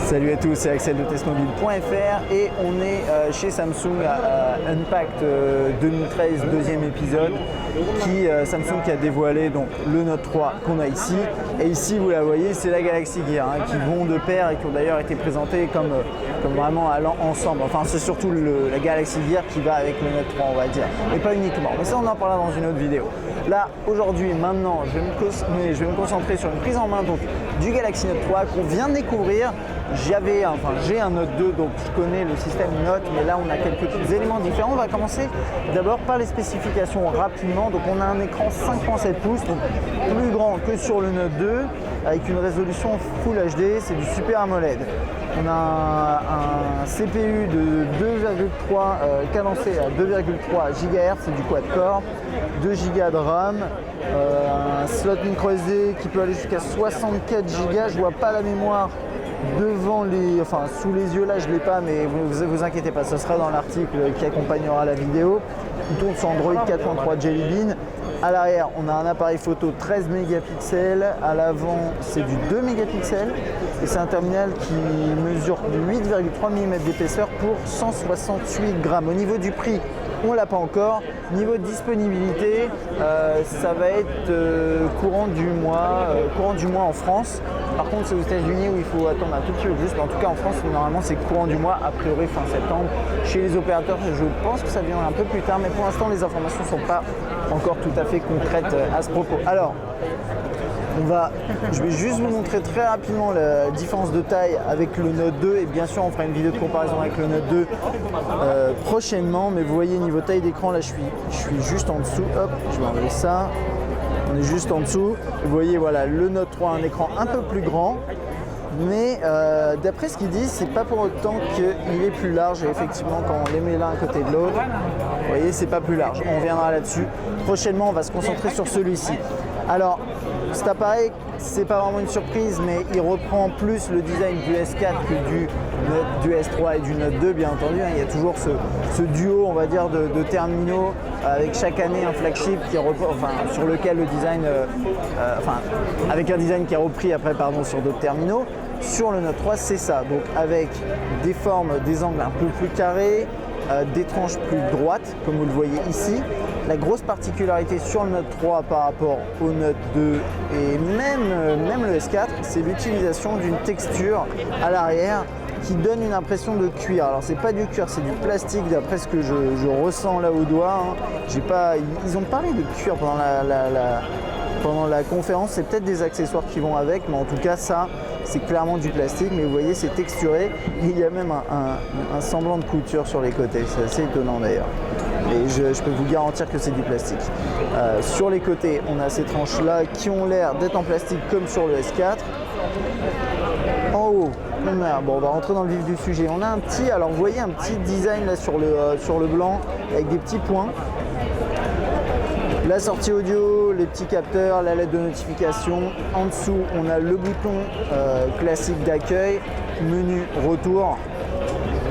Salut à tous, c'est Axel de testmobile.fr et on est chez Samsung à Unpacked 2013, deuxième épisode, Samsung qui a dévoilé donc le Note 3 qu'on a ici. Et ici, vous la voyez, c'est la Galaxy Gear qui vont de pair et qui ont d'ailleurs été présentés comme vraiment allant ensemble. Enfin, c'est surtout la Galaxy Gear qui va avec le Note 3, on va dire, et pas uniquement. Mais ça, on en parlera dans une autre vidéo. Là, aujourd'hui, maintenant, je vais me concentrer sur une prise en main donc, du Galaxy Note 3 qu'on vient de découvrir. J'ai un Note 2, donc je connais le système Note, mais là on a quelques petits éléments différents. On va commencer d'abord par les spécifications rapidement. Donc on a un écran 5.7 pouces, donc plus grand que sur le Note 2, avec une résolution Full HD, c'est du Super AMOLED. On a un CPU de 2,3 cadencé à 2,3 GHz, c'est du quad-core, 2 Go de RAM, un slot micro SD qui peut aller jusqu'à 64 Go. Je vois pas la mémoire sous les yeux là je l'ai pas, mais vous inquiétez pas, ce sera dans l'article qui accompagnera la vidéo. Il tourne sur Android 4.3 Jelly Bean. À l'arrière, on a un appareil photo 13 mégapixels, à l'avant c'est du 2 mégapixels et c'est un terminal qui mesure 8,3 mm d'épaisseur pour 168 grammes. Au niveau du prix, on l'a pas encore. Niveau de disponibilité, ça va être courant du mois en France. Par contre, c'est aux États-Unis où il faut attendre un tout petit peu plus. Mais en tout cas, en France, normalement, c'est courant du mois, a priori fin septembre. Chez les opérateurs, je pense que ça viendra un peu plus tard. Mais pour l'instant, les informations ne sont pas encore tout à fait concrètes à ce propos. Alors, je vais juste vous montrer très rapidement la différence de taille avec le Note 2 et bien sûr on fera une vidéo de comparaison avec le Note 2 prochainement, mais vous voyez niveau taille d'écran là je suis juste en dessous, hop, je vais enlever ça, on est juste en dessous, vous voyez voilà le Note 3 a un écran un peu plus grand, mais d'après ce qu'ils disent c'est pas pour autant qu'il est plus large et effectivement quand on les met l'un à côté de l'autre, vous voyez c'est pas plus large, on reviendra là-dessus, prochainement on va se concentrer sur celui-ci. Alors cet appareil, c'est pas vraiment une surprise, mais il reprend plus le design du S4 que du S3 et du Note 2, bien entendu. Il y a toujours ce duo, on va dire, de terminaux avec chaque année un flagship sur lequel le design, avec un design qui est repris après, sur d'autres terminaux. Sur le Note 3, c'est ça. Donc avec des formes, des angles un peu plus carrés, des tranches plus droites, comme vous le voyez ici. La grosse particularité sur le Note 3 par rapport au Note 2 et même le S4, c'est l'utilisation d'une texture à l'arrière qui donne une impression de cuir. Alors c'est pas du cuir, c'est du plastique d'après ce que je ressens là au doigt. Ils ont parlé de cuir pendant la conférence, c'est peut-être des accessoires qui vont avec, mais en tout cas ça c'est clairement du plastique, mais vous voyez c'est texturé, il y a même un semblant de couture sur les côtés, c'est assez étonnant d'ailleurs. Et je peux vous garantir que c'est du plastique. Sur les côtés, on a ces tranches là qui ont l'air d'être en plastique comme sur le S4. En haut, on va rentrer dans le vif du sujet. On a vous voyez un petit design là sur le blanc avec des petits points. La sortie audio, les petits capteurs, la lettre de notification. En dessous, on a le bouton classique d'accueil, menu retour.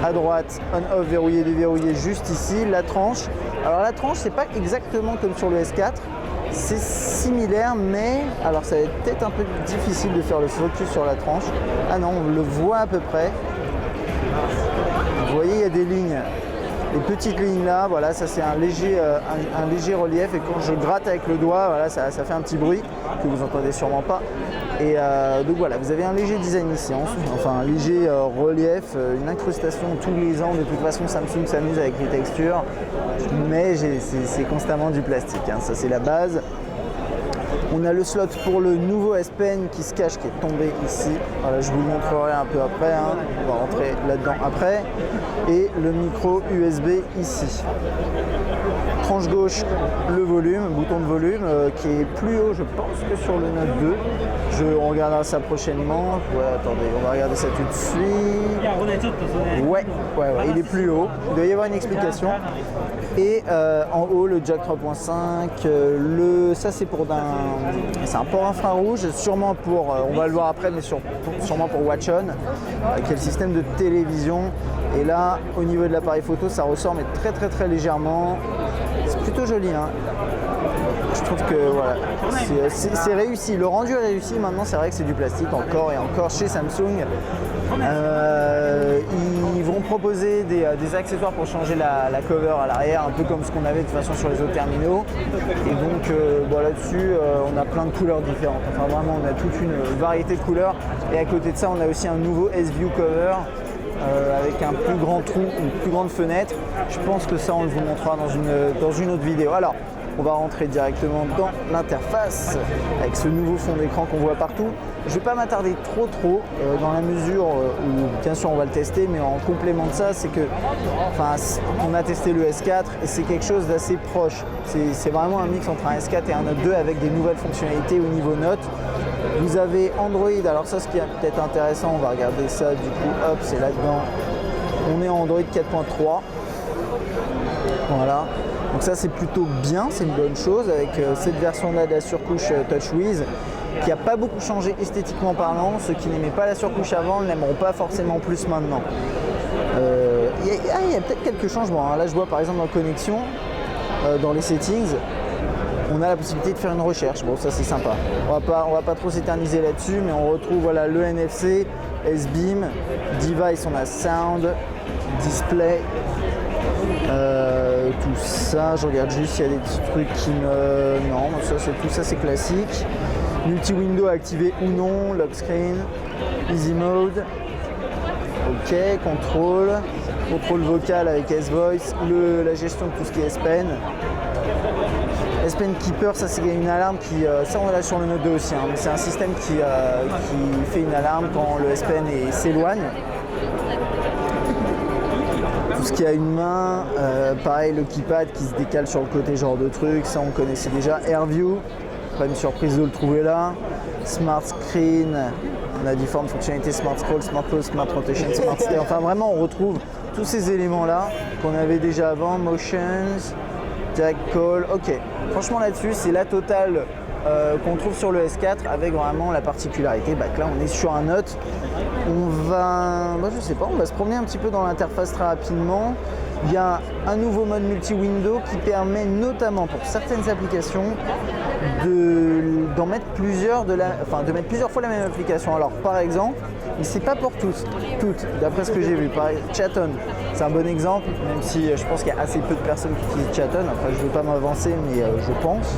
À droite, on-off, verrouillé, déverrouillé, juste ici, la tranche. Alors la tranche, c'est pas exactement comme sur le S4, c'est similaire, mais alors ça va être peut-être un peu difficile de faire le focus sur la tranche. Ah non, on le voit à peu près. Vous voyez, il y a des lignes, les petites lignes là, voilà, ça c'est un léger relief, et quand je gratte avec le doigt, voilà, ça fait un petit bruit que vous entendez sûrement pas. Et donc voilà, vous avez un léger design ici, un léger relief, une incrustation tous les ans. De toute façon, Samsung s'amuse avec les textures, mais c'est constamment du plastique, ça c'est la base. On a le slot pour le nouveau S Pen qui se cache, qui est tombé ici. Voilà, je vous le montrerai un peu après, on va rentrer là-dedans après. Et le micro USB ici. Tranche gauche, le volume, bouton de volume qui est plus haut, je pense, que sur le Note 2. On regardera ça prochainement. Ouais, attendez, on va regarder ça tout de suite. Ouais, il est plus haut. Il doit y avoir une explication. Et en haut, le jack 3.5. Ça, c'est un port infrarouge, sûrement pour, on va le voir après, mais sûrement pour Watch On, qui est le système de télévision. Et là, au niveau de l'appareil photo, ça ressort, mais très très très légèrement. C'est plutôt joli, trouve que voilà, c'est réussi. Le rendu est réussi. Maintenant, c'est vrai que c'est du plastique encore et encore chez Samsung. Ils vont proposer des accessoires pour changer la cover à l'arrière, un peu comme ce qu'on avait de toute façon sur les autres terminaux. Et donc là-dessus, on a plein de couleurs différentes. Enfin vraiment, on a toute une variété de couleurs. Et à côté de ça, on a aussi un nouveau S-View cover avec un plus grand trou, une plus grande fenêtre. Je pense que ça, on vous montrera dans une autre vidéo. Alors, on va rentrer directement dans l'interface avec ce nouveau fond d'écran qu'on voit partout. Je ne vais pas m'attarder trop dans la mesure où bien sûr on va le tester, mais en complément de ça, c'est que on a testé le S4 et c'est quelque chose d'assez proche. C'est vraiment un mix entre un S4 et un Note 2 avec des nouvelles fonctionnalités au niveau Note. Vous avez Android, alors ça ce qui est peut-être intéressant, on va regarder ça du coup, hop, c'est là-dedans. On est en Android 4.3. Voilà. Donc ça c'est plutôt bien, c'est une bonne chose avec cette version-là de la surcouche TouchWiz qui n'a pas beaucoup changé esthétiquement parlant. Ceux qui n'aimaient pas la surcouche avant ne l'aimeront pas forcément plus maintenant. Il y a peut-être quelques changements. Là je vois par exemple en connexion, dans les settings, on a la possibilité de faire une recherche. Bon ça c'est sympa. On va pas trop s'éterniser là-dessus, mais on retrouve voilà, le NFC, S-Beam, Device, on a Sound, Display. Tout ça, je regarde juste s'il y a des petits trucs qui me... Non, tout ça c'est classique. Multi-window activé ou non, lock screen, easy mode. Ok, contrôle vocal avec S-Voice, la gestion de tout ce qui est S Pen. S Pen Keeper, ça c'est une alarme qui... ça on l'a sur le Note 2 aussi, hein, mais c'est un système qui fait une alarme quand le S Pen s'éloigne. Tout ce qui a une main, pareil le keypad qui se décale sur le côté, genre de truc, ça on connaissait déjà. AirView, pas une surprise de le trouver là. Smart Screen, on a différentes fonctionnalités, Smart Scroll, Smart Pause, Smart Rotation, Smart Stay. Enfin vraiment on retrouve tous ces éléments là qu'on avait déjà avant. Motions, Direct Call, ok. Franchement là-dessus c'est la totale qu'on trouve sur le S4 avec vraiment la particularité que là on est sur un Note. On va, je sais pas, on va se promener un petit peu dans l'interface très rapidement. Il y a un nouveau mode multi-window qui permet notamment pour certaines applications de mettre plusieurs fois la même application. Alors par exemple, mais c'est pas pour toutes, d'après ce que j'ai vu. Pareil, Chaton, c'est un bon exemple, même si je pense qu'il y a assez peu de personnes qui utilisent Chaton. Après je ne veux pas m'avancer, mais je pense.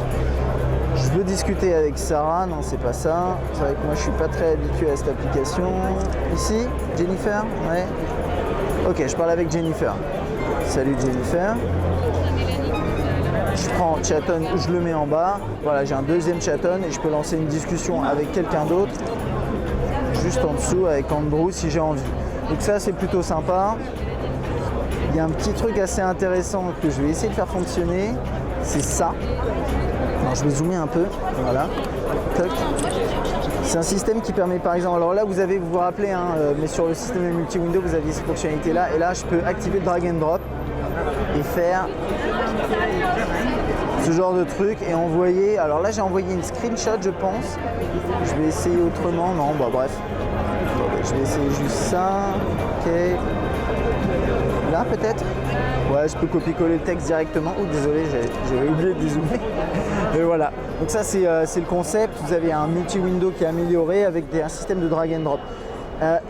Je veux discuter avec Sarah, non c'est pas ça. C'est vrai que moi je suis pas très habitué à cette application. Ici, Jennifer, ouais. Ok, je parle avec Jennifer. Salut Jennifer. Je prends Chaton, je le mets en bas. Voilà, j'ai un deuxième Chaton et je peux lancer une discussion avec quelqu'un d'autre. Juste en dessous avec Andrew si j'ai envie. Donc ça c'est plutôt sympa. Il y a un petit truc assez intéressant que je vais essayer de faire fonctionner. C'est ça. Alors, je vais zoomer un peu, voilà. Toc. C'est un système qui permet par exemple, alors là vous vous rappelez, hein, mais sur le système de multi-window vous aviez cette fonctionnalité là, et là je peux activer le drag and drop et faire ce genre de truc et envoyer, alors là j'ai envoyé une screenshot je pense, je vais essayer autrement, non bref, je vais essayer juste ça, ok, là peut-être. Ouais, je peux copier-coller le texte directement. Oh, désolé, j'avais oublié de dézoomer. Et voilà. Donc ça, c'est le concept. Vous avez un multi-window qui est amélioré avec un système de drag and drop.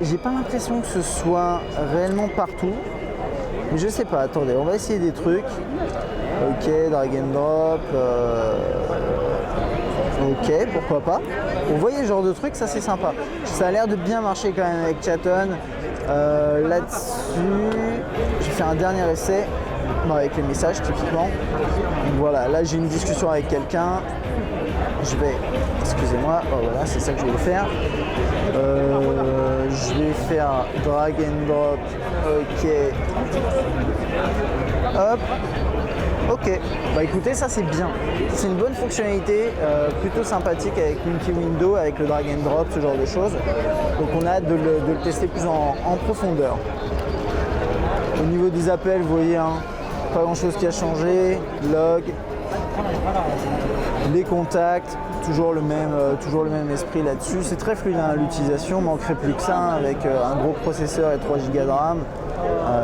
J'ai pas l'impression que ce soit réellement partout. Mais je sais pas. Attendez, on va essayer des trucs. Ok, drag and drop. Ok, pourquoi pas. Vous voyez ce genre de truc, ça c'est sympa. Ça a l'air de bien marcher quand même avec Chaton. Là-dessus, j'ai fait un dernier essai avec les messages typiquement. Donc voilà, là j'ai une discussion avec quelqu'un. Excusez-moi, voilà, c'est ça que je vais faire. Je vais faire drag and drop. Ok. Hop. Ok, écoutez, ça c'est bien. C'est une bonne fonctionnalité, plutôt sympathique avec multi-window, avec le drag and drop, ce genre de choses. Donc on a hâte de le tester plus en profondeur. Au niveau des appels, vous voyez, hein, pas grand chose qui a changé. Log, les contacts, toujours le même esprit là-dessus. C'est très fluide hein, l'utilisation, manquerait plus que ça hein, avec un gros processeur et 3 Go de RAM.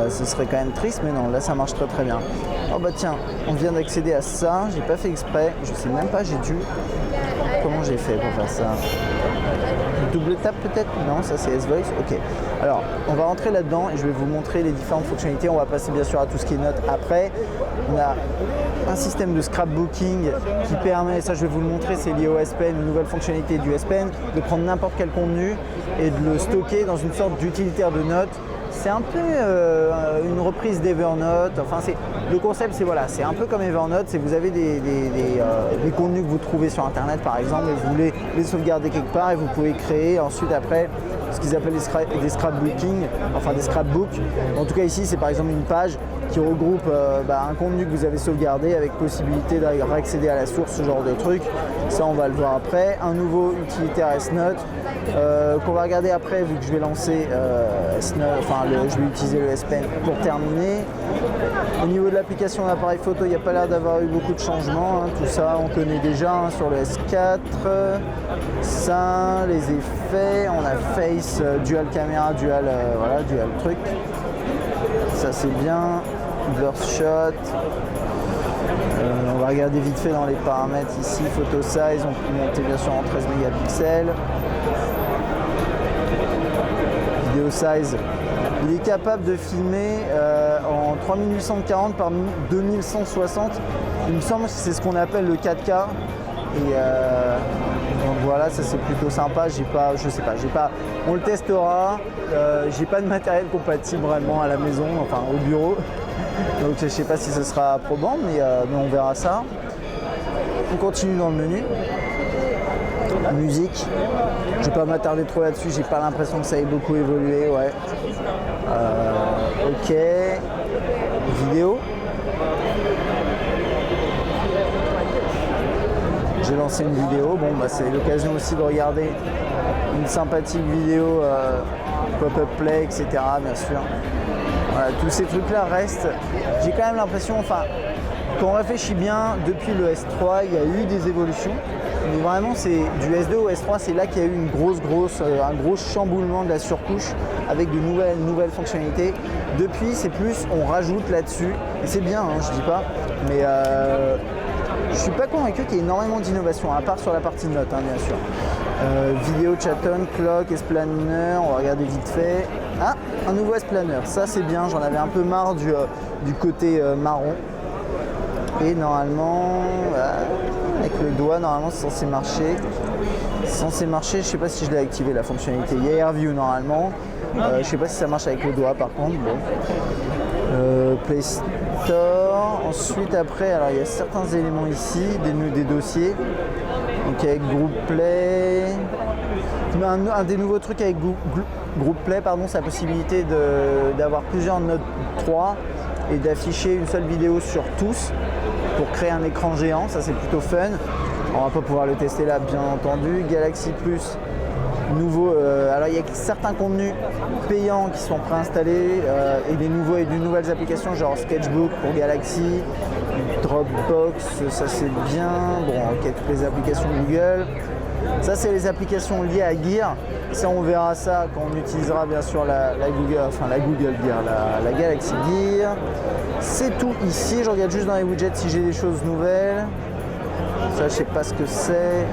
Ce serait quand même triste, mais non, là ça marche très très bien. Oh bah tiens, on vient d'accéder à ça, j'ai pas fait exprès, je sais même pas, j'ai dû... Comment j'ai fait pour faire ça? Double tap peut-être? Non, ça c'est S-Voice, ok. Alors, on va rentrer là-dedans et je vais vous montrer les différentes fonctionnalités. On va passer bien sûr à tout ce qui est notes après. On a un système de scrapbooking qui permet, ça je vais vous le montrer, c'est lié au S Pen, une nouvelle fonctionnalité du S Pen, de prendre n'importe quel contenu et de le stocker dans une sorte d'utilitaire de notes. C'est un peu une reprise d'Evernote. Enfin, le concept, c'est voilà, c'est un peu comme Evernote. C'est vous avez des contenus que vous trouvez sur Internet, par exemple, et vous voulez les sauvegarder quelque part, et vous pouvez créer ensuite après ce qu'ils appellent des scrapbooking, enfin des scrapbooks. En tout cas, ici, c'est par exemple une page qui regroupe un contenu que vous avez sauvegardé avec possibilité d'accéder à la source, ce genre de truc. Ça, on va le voir après. Un nouveau utilitaire S-Note qu'on va regarder après, vu que je vais lancer je vais utiliser le S Pen pour terminer. Au niveau de l'application d'appareil photo, il n'y a pas l'air d'avoir eu beaucoup de changements. Tout ça, on connaît déjà sur le S4. Ça, les effets, on a Face, Dual caméra, Dual truc. Ça, c'est bien. Burst shot. On va regarder vite fait dans les paramètres ici. Photo size, on peut monter bien sûr en 13 mégapixels. Vidéo size, il est capable de filmer en 3840 par 2160. Il me semble que c'est ce qu'on appelle le 4K. Et donc voilà, ça c'est plutôt sympa. On le testera. J'ai pas de matériel compatible vraiment à la maison, enfin au bureau. Donc je sais pas si ce sera probant, mais on verra ça. On continue dans le menu. Musique, je vais pas m'attarder trop là-dessus, j'ai pas l'impression que ça ait beaucoup évolué, ouais. Ok, vidéo. J'ai lancé une vidéo, c'est l'occasion aussi de regarder une sympathique vidéo pop-up play, etc. bien sûr. Voilà, tous ces trucs-là restent. J'ai quand même l'impression, quand on réfléchit bien, depuis le S3, il y a eu des évolutions. Mais vraiment, c'est du S2 au S3, c'est là qu'il y a eu un gros chamboulement de la surcouche avec de nouvelles fonctionnalités. Depuis, c'est plus, on rajoute là-dessus. Et c'est bien, je dis pas. Mais je suis pas convaincu qu'il y ait énormément d'innovation, à part sur la partie notes, bien sûr. Vidéo, chaton, clock, S-Planner, on va regarder vite fait. Ah, un nouveau S-Planner, ça c'est bien, j'en avais un peu marre du côté marron. Et normalement, avec le doigt, normalement c'est censé marcher. Je sais pas si je l'ai activé la fonctionnalité. Il y a AirView normalement. Je sais pas si ça marche avec le doigt par contre. Bon. Play Store. Ensuite après, alors il y a certains éléments ici, des dossiers. Donc avec Group Play. Un des nouveaux trucs avec Group Play, c'est la possibilité d'avoir plusieurs Note 3 et d'afficher une seule vidéo sur tous pour créer un écran géant, ça c'est plutôt fun. On va pas pouvoir le tester là bien entendu. Galaxy Plus, nouveau. Alors il y a certains contenus payants qui sont préinstallés et des nouvelles applications genre Sketchbook pour Galaxy, Dropbox, ça c'est bien. Bon, ok, toutes les applications Google. Ça c'est les applications liées à Gear. Ça on verra ça quand on utilisera bien sûr la Google Gear, la Galaxy Gear. C'est tout ici, je regarde juste dans les widgets si j'ai des choses nouvelles. Ça je sais pas ce que c'est.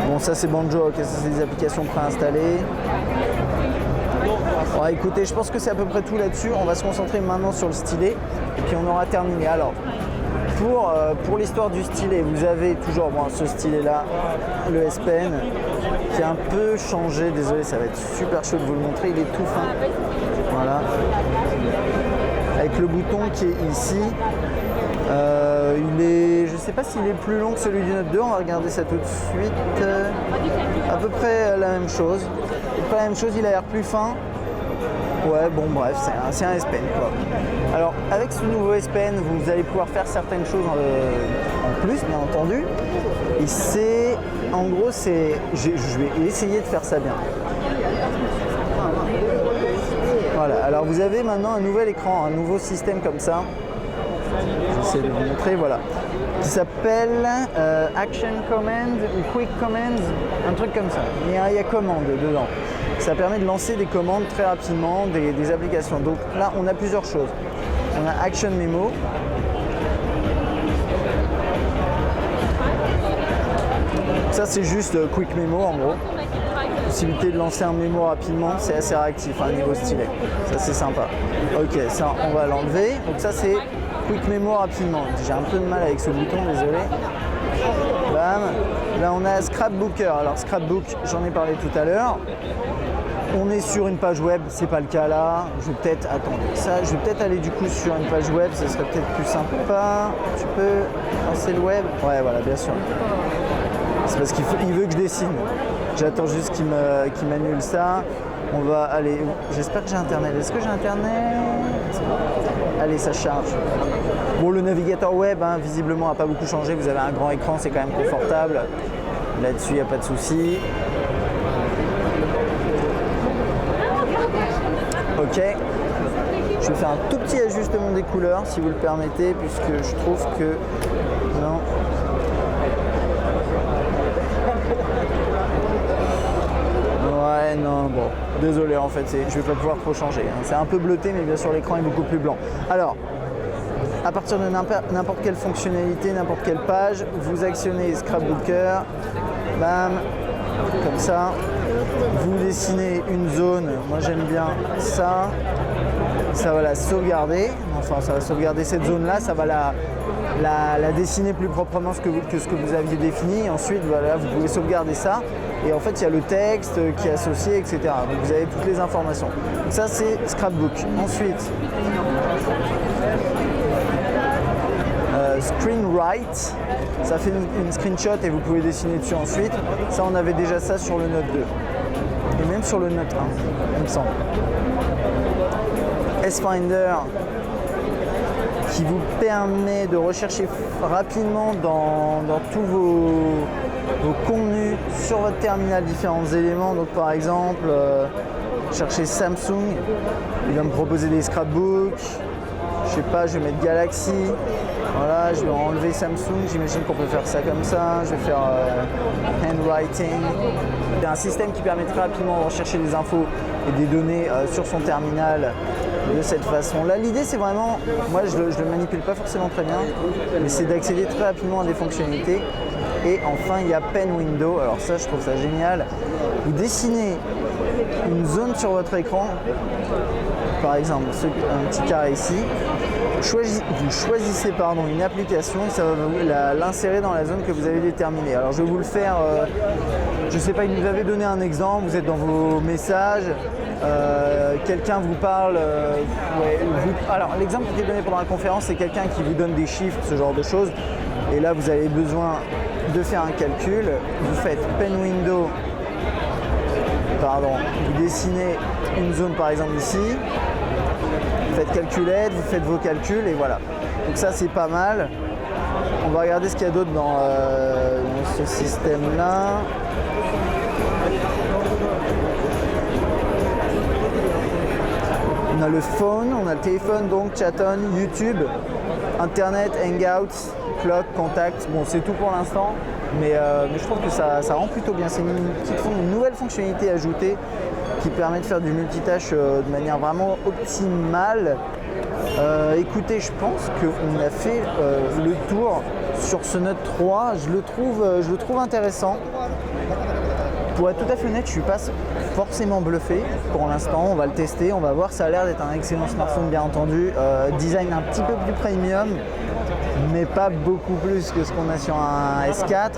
Bon ça c'est Banjo, ok, ça c'est des applications préinstallées. Bon écoutez, je pense que c'est à peu près tout là-dessus. On va se concentrer maintenant sur le stylet et puis on aura terminé. Alors pour l'histoire du stylet, vous avez toujours ce stylet là, le S Pen, qui a un peu changé. Désolé, ça va être super chaud de vous le montrer, il est tout fin. Voilà. Avec le bouton qui est ici. Je ne sais pas s'il est plus long que celui du Note 2, on va regarder ça tout de suite. À peu près la même chose. Pas la même chose, il a l'air plus fin. Ouais, bon bref, c'est un S Pen quoi. Alors avec ce nouveau S Pen, vous allez pouvoir faire certaines choses en plus, bien entendu. Et c'est, en gros, je vais essayer de faire ça bien. Voilà, alors vous avez maintenant un nouvel écran, un nouveau système comme ça. J'essaie de vous montrer, voilà. Qui s'appelle Action Command ou Quick Commands, un truc comme ça. Il y a commande dedans. Ça permet de lancer des commandes très rapidement, des applications. Donc là, on a plusieurs choses. On a Action Memo, ça c'est juste Quick Memo en gros. Possibilité de lancer un mémo rapidement, c'est assez réactif, un niveau stylet. Ça c'est sympa. Ok, ça on va l'enlever. Donc ça c'est Quick Memo rapidement. J'ai un peu de mal avec ce bouton, désolé. Bam. Là on a Scrapbooker. Alors Scrapbook, j'en ai parlé tout à l'heure. On est sur une page web, c'est pas le cas là. Je vais peut-être, attendez, ça, je vais peut-être aller du coup sur une page web, ce serait peut-être plus sympa. Tu peux lancer le web? Ouais, voilà, bien sûr. C'est parce qu'il veut que je dessine. J'attends juste qu'il m'annule ça. On va aller. J'espère que j'ai internet. Est-ce que j'ai internet? Allez, ça charge. Bon, le navigateur web, hein, visiblement, n'a pas beaucoup changé. Vous avez un grand écran, c'est quand même confortable. Là-dessus, il n'y a pas de souci. Ok. Je vais faire un tout petit ajustement des couleurs, si vous le permettez, puisque je trouve que. Non. Ouais, non, bon, désolé en fait, je vais pas pouvoir trop changer. C'est un peu bleuté, mais bien sûr l'écran est beaucoup plus blanc. Alors, à partir de n'importe quelle fonctionnalité, n'importe quelle page, vous actionnez Scrapbooker, bam, comme ça. Vous dessinez une zone, moi j'aime bien ça. Ça va la sauvegarder, enfin ça va sauvegarder cette zone-là, ça va la dessiner plus proprement que ce que vous aviez défini. Et ensuite, voilà, vous pouvez sauvegarder ça. Et en fait, il y a le texte qui est associé, etc. Donc vous avez toutes les informations. Donc ça, c'est Scrapbook. Ensuite, Screen Write. Ça fait une screenshot et vous pouvez dessiner dessus ensuite. Ça, on avait déjà ça sur le Note 2. Et même sur le Note 1, il me semble. S-Finder, qui vous permet de rechercher rapidement dans tous vos contenus sur votre terminal différents éléments. Donc par exemple, chercher Samsung, il va me proposer des scrapbooks. Je sais pas, je vais mettre Galaxy. Voilà, je vais enlever Samsung. J'imagine qu'on peut faire ça comme ça. Je vais faire handwriting. Il y a un système qui permettrait rapidement de rechercher des infos et des données sur son terminal de cette façon-là. L'idée, c'est vraiment, moi je le manipule pas forcément très bien, mais c'est d'accéder très rapidement à des fonctionnalités. Et enfin, il y a Pen Window. Alors ça, je trouve ça génial. Vous dessinez une zone sur votre écran, par exemple, un petit carré ici. Vous choisissez une application et ça va l'insérer dans la zone que vous avez déterminée. Alors je vais vous le faire, je ne sais pas, il nous avait donné un exemple, vous êtes dans vos messages, quelqu'un vous parle, alors l'exemple qui est donné pendant la conférence, c'est quelqu'un qui vous donne des chiffres, ce genre de choses, et là vous avez besoin de faire un calcul, vous faites Pen Window, vous dessinez une zone par exemple ici, vous faites calculette, vous faites vos calculs et voilà. Donc ça c'est pas mal. On va regarder ce qu'il y a d'autre dans ce système-là. On a le phone, on a le téléphone, donc Chaton, YouTube, Internet, Hangouts, Clock, Contact. Bon, c'est tout pour l'instant, mais je trouve que ça rend plutôt bien. C'est une nouvelle fonctionnalité ajoutée qui permet de faire du multitâche de manière vraiment optimale. Écoutez, je pense qu'on a fait le tour sur ce Note 3. Je le trouve intéressant. Pour être tout à fait honnête, je ne suis pas forcément bluffé pour l'instant. On va le tester, on va voir. Ça a l'air d'être un excellent smartphone, bien entendu. Design un petit peu plus premium, mais pas beaucoup plus que ce qu'on a sur un S4.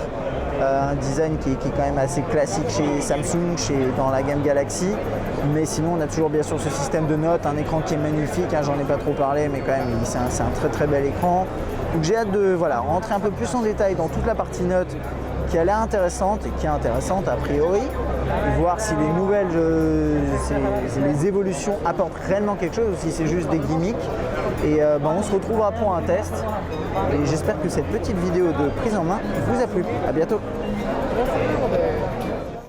Un design qui est quand même assez classique chez Samsung, dans la gamme Galaxy. Mais sinon, on a toujours bien sûr ce système de notes, un écran qui est magnifique. Hein, j'en ai pas trop parlé, mais quand même, c'est un très très bel écran. Donc j'ai hâte de rentrer un peu plus en détail dans toute la partie notes qui a l'air intéressante et qui est intéressante a priori. Voir si les nouvelles, les évolutions apportent réellement quelque chose ou si c'est juste des gimmicks. Et on se retrouvera pour un test. Et j'espère que cette petite vidéo de prise en main vous a plu. À bientôt.